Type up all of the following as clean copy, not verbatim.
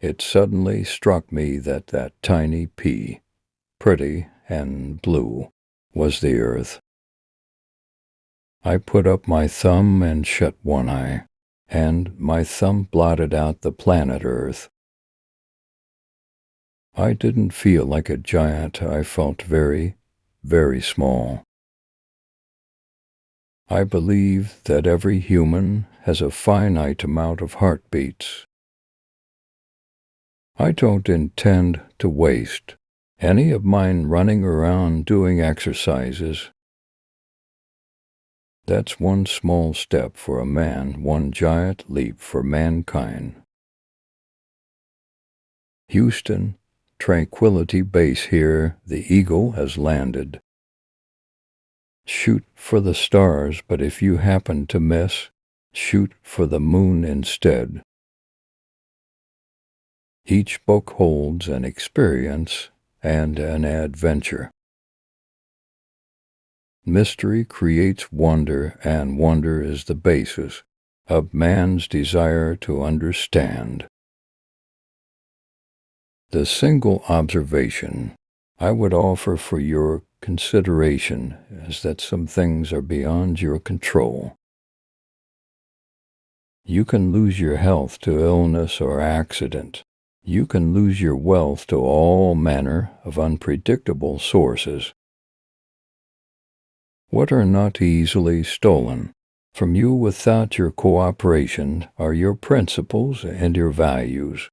It suddenly struck me that that tiny pea, pretty and blue, was the earth. I put up my thumb and shut one eye, and my thumb blotted out the planet Earth. I didn't feel like a giant. I felt very, very small. I believe that every human has a finite amount of heartbeats. I don't intend to waste any of mine running around doing exercises. That's one small step for a man, one giant leap for mankind. Houston, Tranquility Base here, the Eagle has landed. Shoot for the stars, but if you happen to miss, shoot for the moon instead. Each book holds an experience and an adventure. Mystery creates wonder, and wonder is the basis of man's desire to understand. The single observation I would offer for your consideration is that some things are beyond your control. You can lose your health to illness or accident. You can lose your wealth to all manner of unpredictable sources. What are not easily stolen from you without your cooperation are your principles and your values.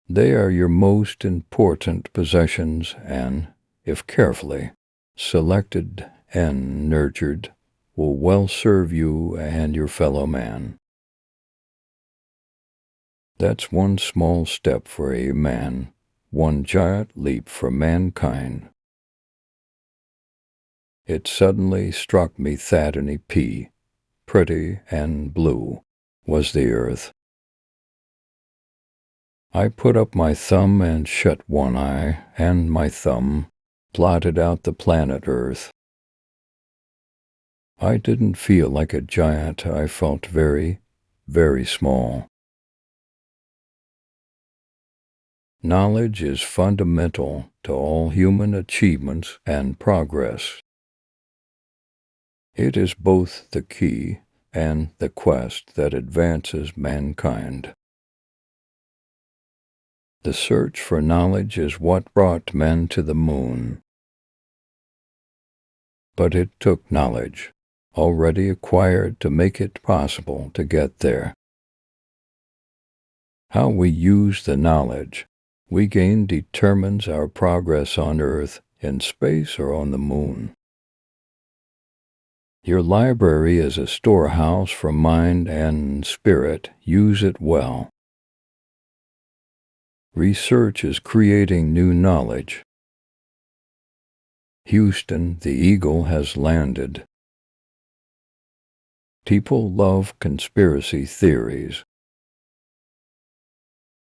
They are your most important possessions and, if carefully selected and nurtured, will well serve you and your fellow man. That's one small step for a man, one giant leap for mankind. It suddenly struck me that any pea, pretty and blue, was the earth. I put up my thumb and shut one eye, and my thumb blotted out the planet Earth. I didn't feel like a giant. I felt very, very small. Knowledge is fundamental to all human achievements and progress. It is both the key and the quest that advances mankind. The search for knowledge is what brought men to the moon. But it took knowledge, already acquired, to make it possible to get there. How we use the knowledge we gain determines our progress on Earth, in space, or on the moon. Your library is a storehouse for mind and spirit. Use it well. Research is creating new knowledge. Houston, the Eagle has landed. People love conspiracy theories.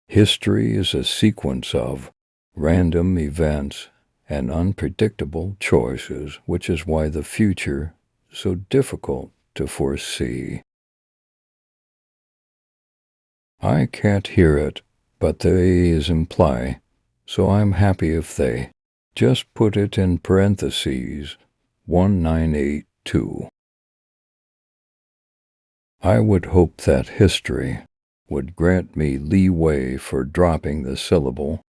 History is a sequence of random events and unpredictable choices, which is why the future is so difficult to foresee. I can't hear it, but they is imply, so I'm happy if they just put it in parentheses, 1982. I would hope that history would grant me leeway for dropping the syllable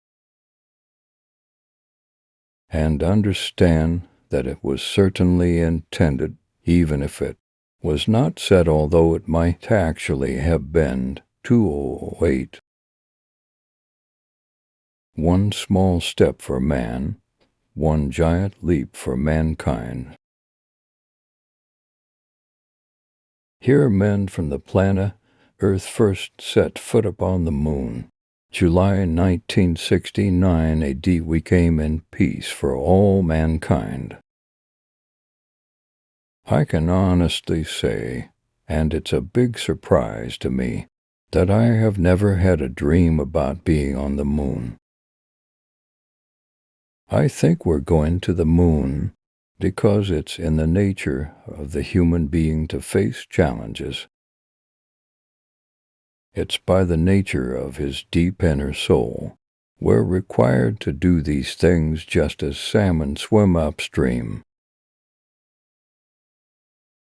and understand that it was certainly intended, even if it was not said, although it might actually have been 208. One small step for man, one giant leap for mankind. Here men from the planet Earth first set foot upon the moon. July 1969 AD, we came in peace for all mankind. I can honestly say, and it's a big surprise to me, that I have never had a dream about being on the moon. I think we're going to the moon because it's in the nature of the human being to face challenges. It's by the nature of his deep inner soul. We're required to do these things just as salmon swim upstream.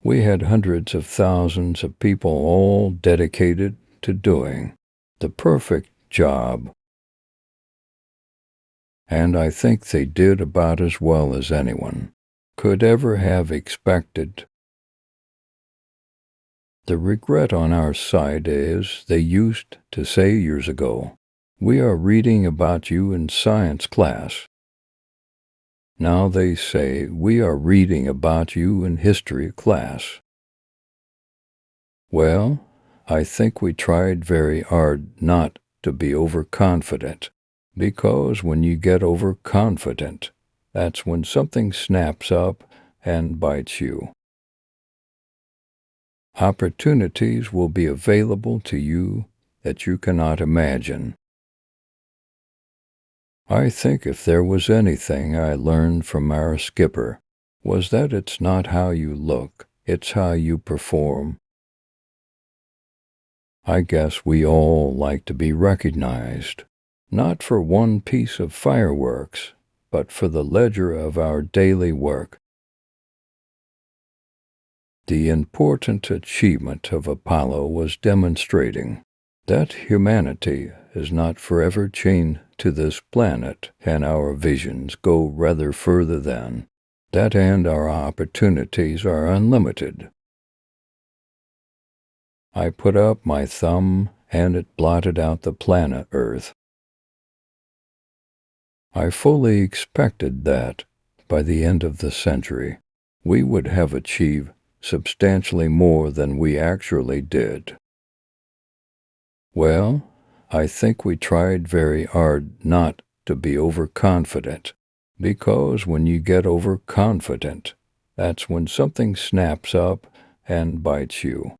We had hundreds of thousands of people all dedicated to doing the perfect job. And I think they did about as well as anyone could ever have expected. The regret on our side is they used to say years ago, "We are reading about you in science class." Now they say, "We are reading about you in history class." Well, I think we tried very hard not to be overconfident, because when you get overconfident, that's when something snaps up and bites you. Opportunities will be available to you that you cannot imagine. I think if there was anything I learned from our skipper, was that it's not how you look, it's how you perform. I guess we all like to be recognized, not for one piece of fireworks, but for the ledger of our daily work. The important achievement of Apollo was demonstrating that humanity is not forever chained to this planet, and our visions go rather further than that, and our opportunities are unlimited. I put up my thumb, and it blotted out the planet Earth. I fully expected that, by the end of the century, we would have achieved substantially more than we actually did. Well, I think we tried very hard not to be overconfident, because when you get overconfident, that's when something snaps up and bites you.